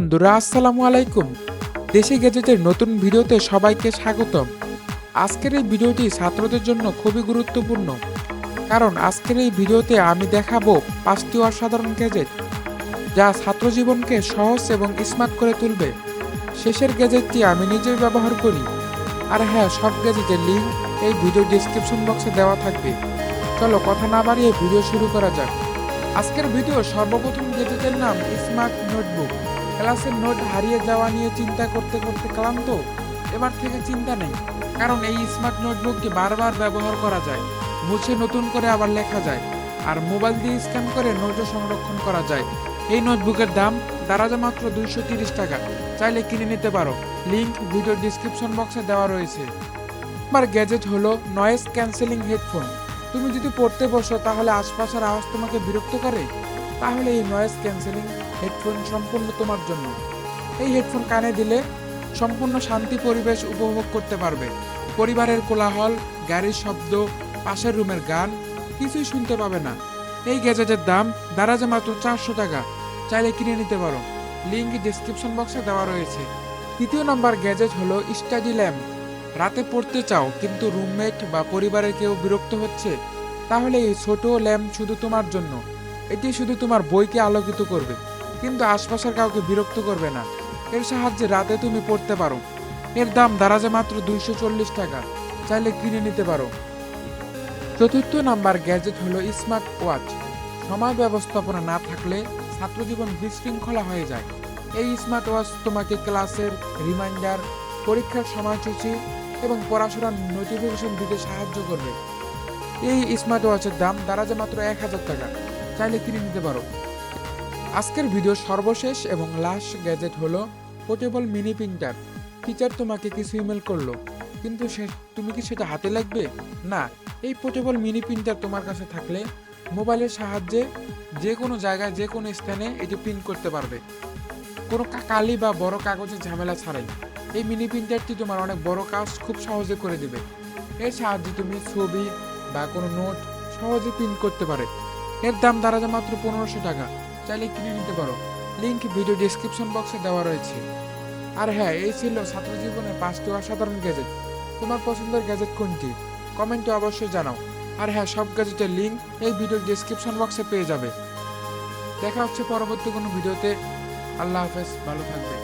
বন্ধুরা আসসালামু আলাইকুম। দেশি গ্যাজেটের নতুন ভিডিওতে সবাইকে স্বাগতম। আজকের এই ভিডিওটি ছাত্রদের জন্য খুবই গুরুত্বপূর্ণ, কারণ আজকের এই ভিডিওতে আমি দেখাবো 5টি অসাধারণ গ্যাজেট যা ছাত্র জীবনকে সহজ এবং স্মার্ট করে তুলবে। শেষের গ্যাজেটটি আমি নিজেই ব্যবহার করি। আর হ্যাঁ, সব গ্যাজেটের লিঙ্ক এই ভিডিও ডিসক্রিপশন বক্সে দেওয়া থাকবে। চলো কথা না বাড়িয়ে ভিডিও শুরু করা যাক। আজকের ভিডিও সর্বপ্রথম গ্যাজেটের নাম স্মার্ট নোটবুক। ক্লাসের নোট হারিয়ে যাওয়া নিয়ে চিন্তা করতে করতে ক্লান্ত? এবার থেকে চিন্তা নেই, কারণ এই স্মার্ট নোটবুকটি বারবার ব্যবহার করা যায়, মুছে নতুন করে আবার লেখা যায়, আর মোবাইল দিয়ে স্ক্যান করে নোটও সংরক্ষণ করা যায়। এই নোটবুকের দাম দারাজে মাত্র 230 টাকা। চাইলে কিনে নিতে পারো, লিংক ভিডিও ডিসক্রিপশন বক্সে দেওয়া রয়েছে। আমার গ্যাজেট হলো নয়েজ ক্যান্সেলিং হেডফোন। তুমি যদি পড়তে বসো তাহলে আশপাশের আওয়াজ তোমাকে বিরক্ত করে, তাহলে এই নয়েজ ক্যান্সেলিং হেডফোন সম্পূর্ণ তোমার জন্য। এই হেডফোন কানে দিলে সম্পূর্ণ শান্তি পরিবেশ উপভোগ করতে পারবে। পরিবারের কোলাহল, গাড়ির শব্দ, পাশের রুমের গান কিছুই শুনতে পাবে না। এই গ্যাজেটের দাম দারাজে মাত্র 400 টাকা। চাইলে কিনে নিতে পারো, লিংক ডিসক্রিপশন বক্সে দেওয়া রয়েছে। তৃতীয় নম্বর গ্যাজেট হলো স্টাডি ল্যাম্প। রাতে পড়তে চাও কিন্তু রুমমেট বা পরিবারের কেউ বিরক্ত হচ্ছে, তাহলে এই ছোট ল্যাম্প শুধু তোমার জন্য। এটি শুধু তোমার বইকে আলোকিত করবে, কিন্তু আশপাশের কাউকে বিরক্ত করবে না। এর সাহায্যে রাতে তুমি পড়তে পারো। এর দাম দারাজে মাত্র 240 টাকা। চাইলে কিনে নিতে পারো। চতুর্থ নাম্বার গ্যাজেট হলো স্মার্ট ওয়াচ। সময় ব্যবস্থাপনা না থাকলে ছাত্রজীবন বিশৃঙ্খলা হয়ে যায়। এই স্মার্ট ওয়াচ তোমাকে ক্লাসের রিমাইন্ডার, পরীক্ষার সময়সূচি এবং পড়াশোনার নোটিফিকেশন দিতে সাহায্য করবে। এই স্মার্ট ওয়াচের দাম দারাজে মাত্র 1000 টাকা। চাইলে কিনে নিতে পারো। আজকের ভিডিওর সর্বশেষ এবং লাস্ট গ্যাজেট হলো পোর্টেবল মিনি প্রিন্টার। টিচার তোমাকে কিছু ইমেল করলো, কিন্তু তুমি কি সেটা হাতে লিখবে? না, এই পোর্টেবল মিনি প্রিন্টার তোমার কাছে থাকলে মোবাইলের সাহায্যে যে কোনো জায়গায় যে কোনো স্থানে এটি প্রিন্ট করতে পারবে, কোনো কালি বা বড় কাগজের ঝামেলা ছাড়াই। এই মিনি প্রিন্টারটি তোমার অনেক বড় কাজ খুব সহজে করে দিবে। এর সাহায্যে তুমি ছবি বা কোনো নোট সহজে প্রিন্ট করতে পারে। এর দাম দারাজে মাত্র 1500 টাকা। চাইলে কিনে নিতে পারো, লিংক ভিডিও ডিসক্রিপশন বক্সে দেওয়া রয়েছে। আর হ্যাঁ, এই ছিল ছাত্র জীবনের 5টি অসাধারণ গ্যাজেট। তোমার পছন্দের গ্যাজেট কোনটি কমেন্টে অবশ্যই জানাও। আর হ্যাঁ, সব গ্যাজেটের লিংক এই ভিডিও ডিসক্রিপশন বক্সে পেয়ে যাবে। দেখা হচ্ছে পরবর্তী কোনো ভিডিওতে। আল্লাহ হাফেজ, ভালো থাকবে।